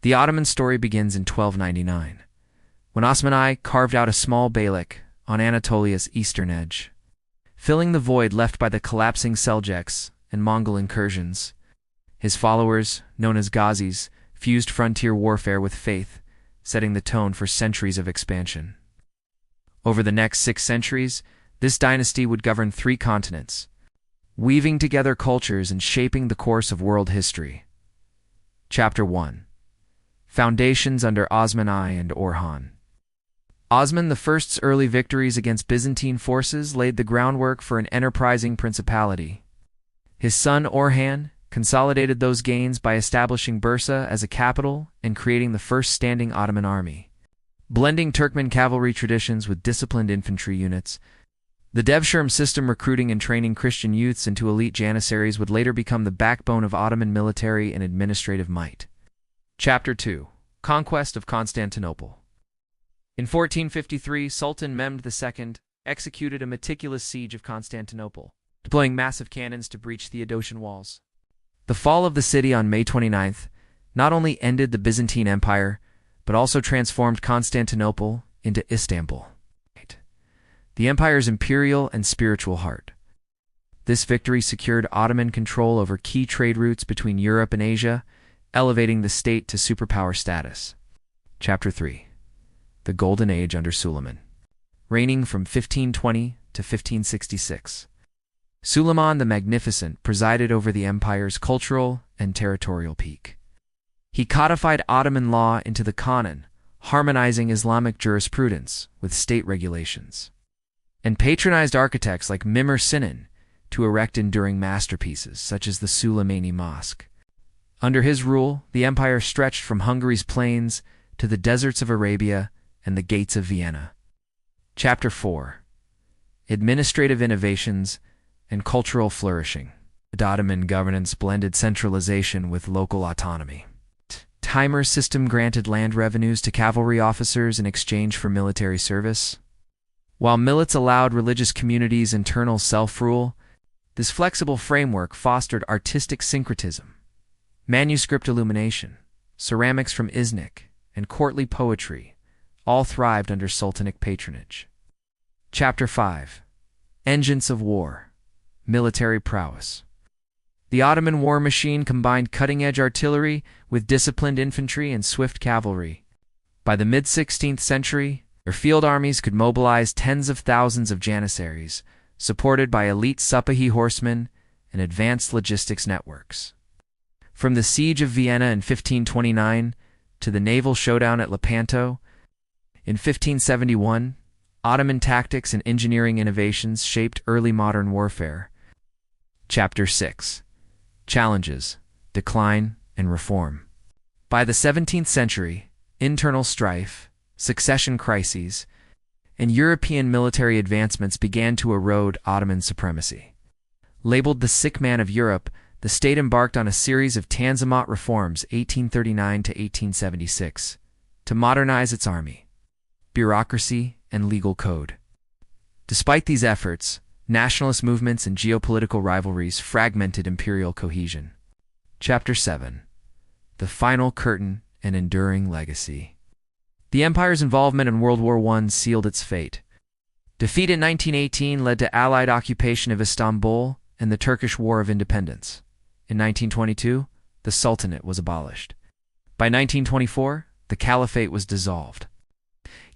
The Ottoman story begins in 1299, when Osman I carved out a small beylik on Anatolia's eastern edge. Filling the void left by the collapsing Seljuks and Mongol incursions, his followers, known as Ghazis, fused frontier warfare with faith, setting the tone for centuries of expansion. Over the next 6 centuries, this dynasty would govern 3 continents, weaving together cultures and shaping the course of world history. Chapter 1. Foundations under Osman I and Orhan. Osman I's early victories against Byzantine forces laid the groundwork for an enterprising principality. His son Orhan consolidated those gains by establishing Bursa as a capital and creating the first standing Ottoman army. Blending Turkmen cavalry traditions with disciplined infantry units, the Devshirme system recruiting and training Christian youths into elite janissaries would later become the backbone of Ottoman military and administrative might. Chapter 2. Conquest of Constantinople. In 1453, Sultan Mehmed II executed a meticulous siege of Constantinople, deploying massive cannons to breach Theodosian walls. The fall of the city on May 29th not only ended the Byzantine Empire, but also transformed Constantinople into Istanbul, the empire's imperial and spiritual heart. This victory secured Ottoman control over key trade routes between Europe and Asia, elevating the state to superpower status. Chapter 3. The Golden Age under Suleiman. Reigning from 1520 to 1566. Suleiman the Magnificent presided over the empire's cultural and territorial peak. He codified Ottoman law into the Canon, harmonizing Islamic jurisprudence with state regulations, and patronized architects like Mimar Sinan to erect enduring masterpieces such as the Suleimani Mosque. Under his rule, the empire stretched from Hungary's plains to the deserts of Arabia and the gates of Vienna. Chapter 4. Administrative innovations and cultural flourishing. Ottoman governance blended centralization with local autonomy. Timer system granted land revenues to cavalry officers in exchange for military service. While millets allowed religious communities internal self-rule, this flexible framework fostered artistic syncretism. Manuscript illumination, ceramics from Iznik, and courtly poetry all thrived under Sultanic patronage. Chapter 5. Engines of War. Military prowess. The Ottoman war machine combined cutting-edge artillery with disciplined infantry and swift cavalry. By the mid-16th century, their field armies could mobilize tens of thousands of janissaries, supported by elite Sipahi horsemen and advanced logistics networks. From the siege of Vienna in 1529 to the naval showdown at Lepanto in 1571, Ottoman tactics and engineering innovations shaped early modern warfare. Chapter 6. Challenges, Decline, and Reform. By the 17th century, internal strife, succession crises, and European military advancements began to erode Ottoman supremacy. Labeled the sick man of Europe, the state embarked on a series of Tanzimat reforms 1839 to 1876 to modernize its army, bureaucracy, and legal code. Despite these efforts, nationalist movements and geopolitical rivalries fragmented imperial cohesion. Chapter 7. The Final Curtain and Enduring Legacy. The empire's involvement in World War I sealed its fate. Defeat in 1918 led to Allied occupation of Istanbul and the Turkish War of Independence. In 1922, the Sultanate was abolished. By 1924, the Caliphate was dissolved,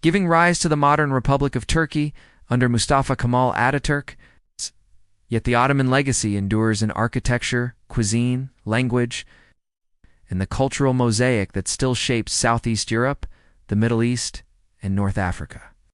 giving rise to the modern Republic of Turkey under Mustafa Kemal Ataturk. Yet the Ottoman legacy endures in architecture, cuisine, language, and the cultural mosaic that still shapes Southeast Europe, the Middle East, and North Africa.